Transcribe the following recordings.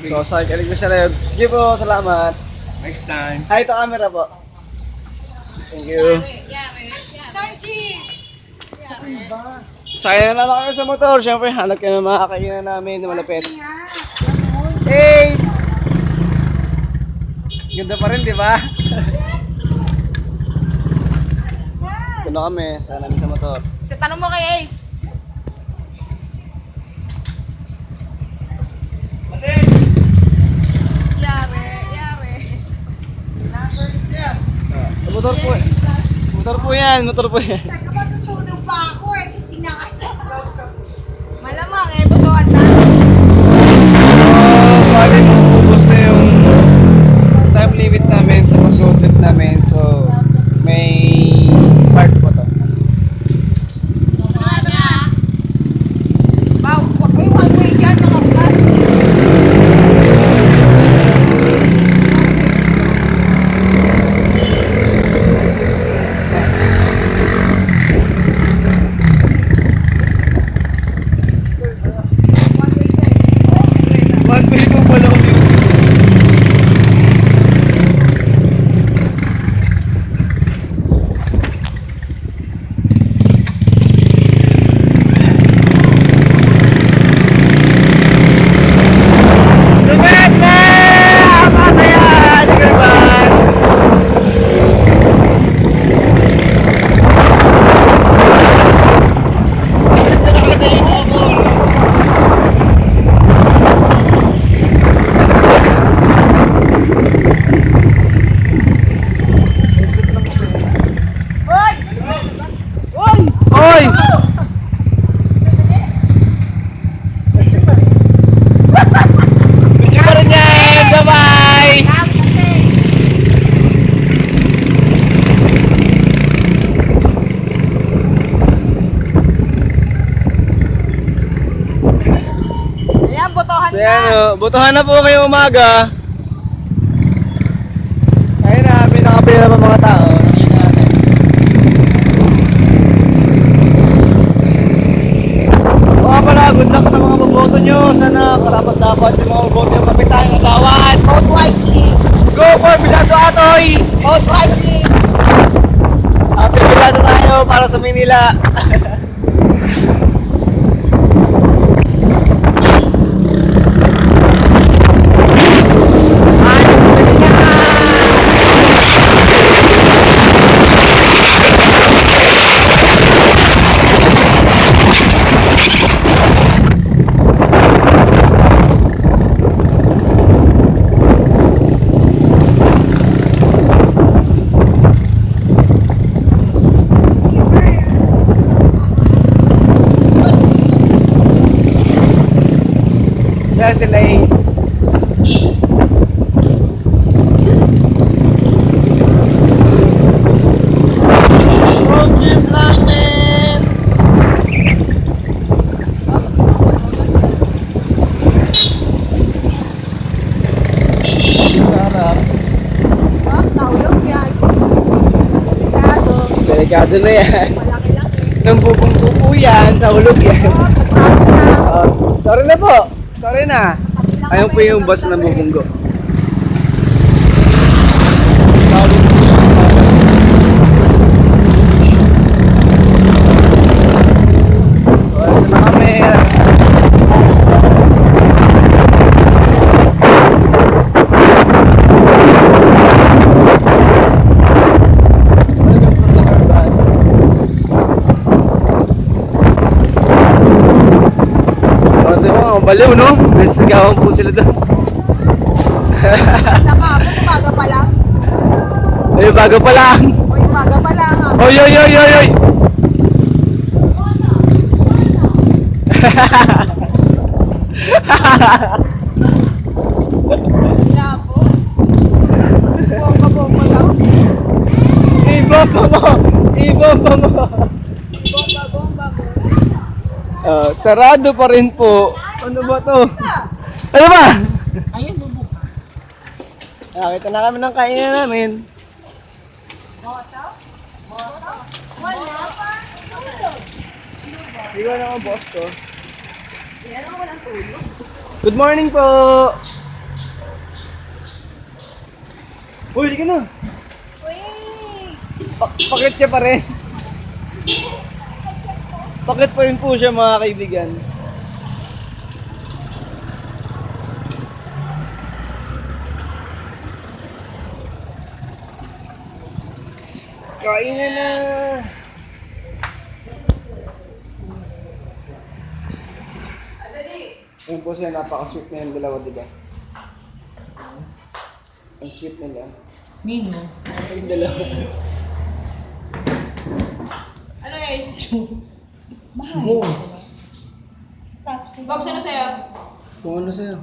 So, sa kalig ko siya. Sige po, salamat. Next time. Ay, ito camera po. Thank you. Sakay na naman kami sa motor. Siyempre, hanap ka ng mga kainan namin na malapit. Ace! Ganda pa rin, di ba? Ito na kami. Sakay namin sa motor. Sa tanong mo kay Ace. Motor po eh. Motor po yan. Motor po yan. Matutulog pa ako eh kasi malamang eh, butuan na. Bali, ubos na yung time limit namin sa pag-road trip namin. So, may park po to. Wow, huwag mo yung one way dyan, mga ugas. One way po pala kami. Lumet na! Masaya! Sige ba? Oy! Video pa rin yan! Bye-bye! Ayan, butuhan So na. yan, butuhan na po ngayong umaga. Ayun na, pinakapila pa mga tao. Nakita natin. O nga pala, good luck sa mga boboto nyo. Sana karapat-dapat yung mga boboto yung kapitahin na gawad. Vote wisely. Go for Bilato Atoy! Vote wisely. Happy Bilato tayo para sa Manila. Yan sila Ace. Road trip natin! Sarap. Ah, sa ulog yan. Delikado. Delikado na yan. Malaki-laki. Nang bubong-bubo yan, sa hulog yan. Sorry na po. Sorry na. Ayun po yung bus na bubunggo. So, ayun na kami. Talagang problema ba? Baliw, no? May sigawan po sila doon. Saka, umaga pa lang. Ay, bago pa lang. O, umaga pa lang. Oy, oy, oy, oy, oy! Kaya po. Bomba-bomba lang. Ibomba mo! Ibomba mo! Bomba-bomba mo. Sarado pa rin po. Ano ba to? Ano ba? Ayun, bubo. Nakita na kami ng kainan namin. Wala pa. Hindi ko naman boss to. Kaya naman walang tulog. Good morning po! Uy, hindi ka na. Uy! Pakit ka pa rin. Pakit pa rin po siya mga kaibigan. Kain na. Adali! Ayun po siya, napaka-sweet na yung dalawa, diba? Ang sweet nila. Nino? Yung dalawa. Ano guys? Mahal. Tapos Box ano sa'yo? Kung ano sa'yo?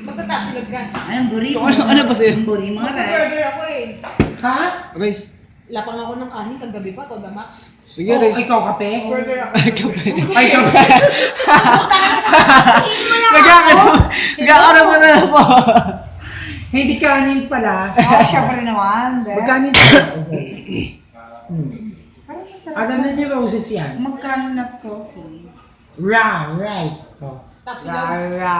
Magtatapsilog ka. Anong buri mo? Ano ba sa'yo? Anong buri mo, Ray? Burger ako eh. Ha? Rice. Lapang ako ng kanin kagabi pa, to the max. Sige, Oh, Rice. ikaw kape? Burger ako. Ay, kape. Ay, kape. Nagkakaroon mo na po. Hindi kanin pala. Oh, syempre naman. Magkanin Parang masarap. Alam na ni Roses yan. Magkano not coffee? Right. Oh. Tapsilog. Ra.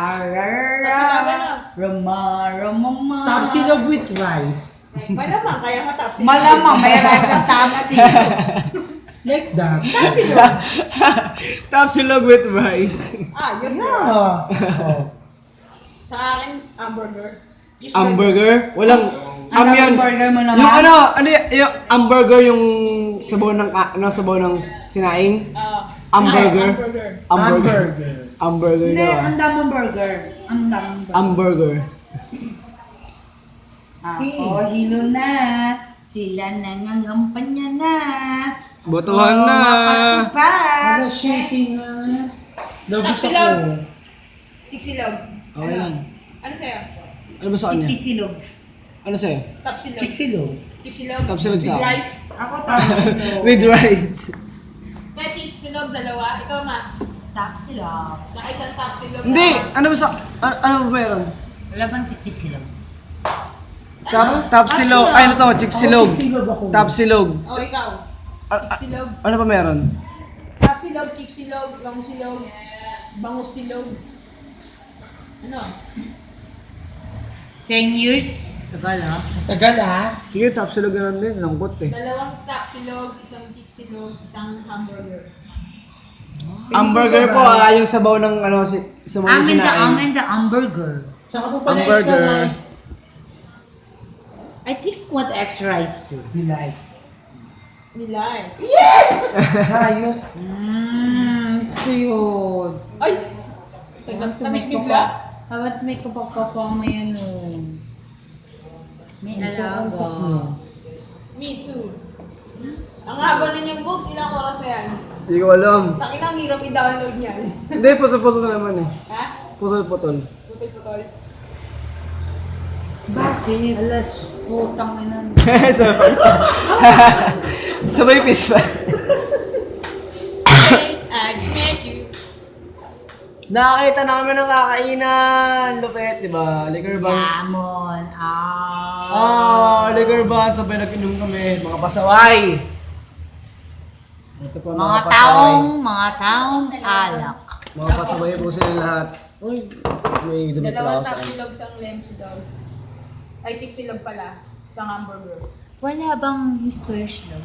Rama, ramama. Tapsilog with rice. Malamang, kaya matapsilog. Malamang, may rice ang tapsi. Like that. Tapsilog. Tapsilog with rice. Ayos na. Oh. Oh. Sa akin, hamburger. Just Hamburger? Walang... Ang yan. burger mo naman. Yung yung hamburger yung sabaw ng sabaw ng sinaing. Hamburger. Hamburger. Hamburger Hindi, na. ang damang burger. Ang damang burger. Hamburger. Ako, hilo na. Sila nangangampanya na. Botohan na. Mapatupad. Ano, shaking na. Lobot Tapsilog. ako. Tiksilog. Okay lang. Ano sa'yo? Ano ba sa kanya? Isilog. Ano sa'yo? Tapsilog. Chiksilog. Tiksilog. Tapsilog sa With akin. rice. Ako tapsilog. With rice. Kaya tiksilog, dalawa. Ikaw ma. Tapsilog. Nakaisang tapsilog. Hindi! Ano ba sa... Ano ba meron? Wala bang tipisilog? Tapsilog. Ay, ano to? Chiksilog. Chiksilog ako. Tapsilog. O, ikaw. Tiksilog. Ano ba meron? Tapsilog, tiksilog, langsilog, bangusilog. Ano? 10 years? Tagal ha? Tagal ah. Sige, tapsilog na lang din. Lambot eh. Dalawang tapsilog, isang tiksilog, isang hamburger. Hamburger po yung sabaw ng ano, sabaw ng sinaing. the hamburger. Tsaka po pala Hamburger. extra rice. I think what extra rice too. You like. Nila eh. Hayop. Gusto yun. Ay! Tamis bigla. Hawat may kapapapamay ano. May alaga. Me too. Ang haba na niyang books, ilang oras na yan? Hindi ko alam. Takin ang hirap i-download niyan. Hindi, putol-putol na naman eh. Ha? Putol-putol. Putol-putol. Bakit? Alas, putang ina. Sabay pis pa. I just met you. Nakakita na kami ng kakainan. Lupet, di ba? Liquor ban. Lamon. Liquor ban. Sabay nag-inom kami. Mga pasaway. Ito po Mga taong alak. Mga pasaway po sila lahat. Uy, may damit pa Dalawang ako sa akin. tapsilog, isang lemsi daw. Ay, tiksilog pala. Isang hamburger. Wala bang Mr. Silog?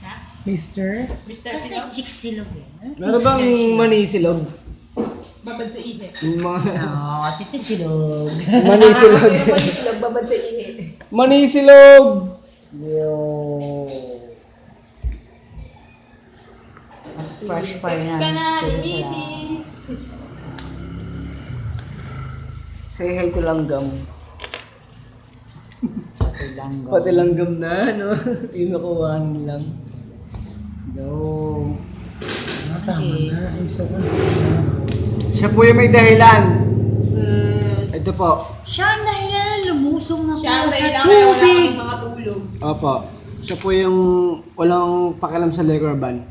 Ha? Mister? Mr. Kasi Silog? chick silog eh. Meron bang manisilog? Babad sa ihi. Yung mga... Oo, titi silog. Manisilog. Pero pag silog, babad sa ihi. Manisilog! Yo. Mas fresh pa Text yan. ka na ni Mrs. Say hi to Langgam. Langgaw. Pati Langgam na, no? Yung nakuhaan lang. Yo. Tama na. I'm so Siya po yung may dahilan. Ito po. Siya ang dahilan lumusong na Siya ang sa dahilan kaya wala tubig. kang mga tulog. Opo. Siya po yung walang pakialam sa liquor ban.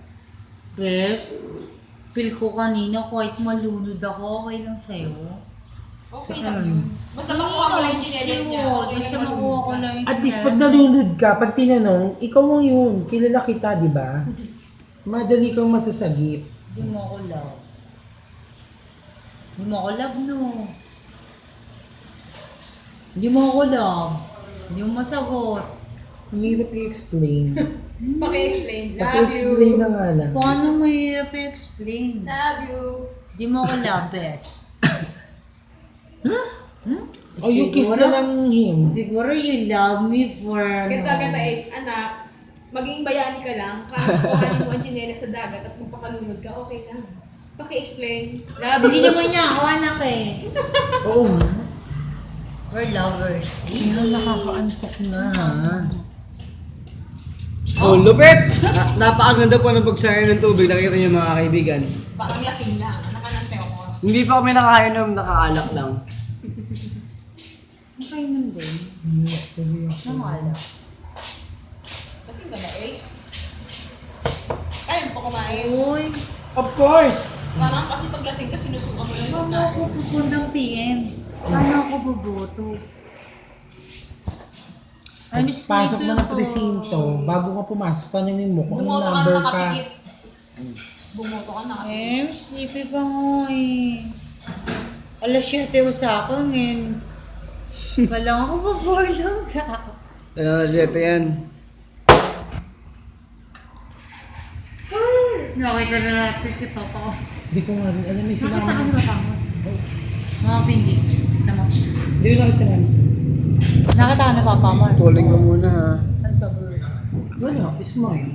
Ref, feel ko kanina kahit malunod ako, okay lang sa'yo. Okay lang yun. Basta makuha mo lang yung chinelas niya. Okay Basta lang makuha ko lang yung At least pag nalunod ka, pag tinanong, ikaw mo yun. Kilala kita, di ba? Madali kang masasagip. Hindi mo ako love. Hindi mo ako love, no? Hindi mo ako love. Hindi mo masagot. Ang hirap i-explain. Paki-explain. Love you. Paki-explain na nga lang. Paano mahirap i-explain? Love you. Hindi mo ako love, bes. O yung kiss na ng him. Siguro you love me for Ganda Ace, anak, maging bayani ka lang, kahit kuhanin mo ang tsinelas sa dagat at magpakalunod ka, okay lang. Paki-explain. Love Hindi you. naman niya ako anak eh. Oo nga. We're lovers. Pero nakakaantok na ha. Oh, lupit! Napakaganda po ng pagsayo ng tubig. Nakita niyo mga kaibigan. Parang lasing lang, anak ka ng teo ko. Hindi pa kami nakakainom, nakaalak lang. Nakainom din. Nangalak. Lasing ka ba, Ace? Kaya mo pa kumain. Uy, Of course! Parang kasi pag lasing ka, sinusuka mo lang yung paano pagkain. ako pupuntang PM? Paano ako buboto? Ano Pasok mo ng presinto, bago ka pumasok, tanongin mo kung anong Bumoto ka number na ka. nakapikit. Bumoto ka na nakapikit. Sleepy pa nga eh. Alas 7 ko sa akin ngayon. Walang ako paborlog ako. Ito yan. Nakita na natin si Papa ko. Hindi ko nga rin alam yung Nakita ka sinama. ni Papa mo? Mga pindi. Tama. Hindi ko nakita sinama. Nakita ka ni Papa mo? Tuling ka muna ha. Ang sabi. Wala, smile.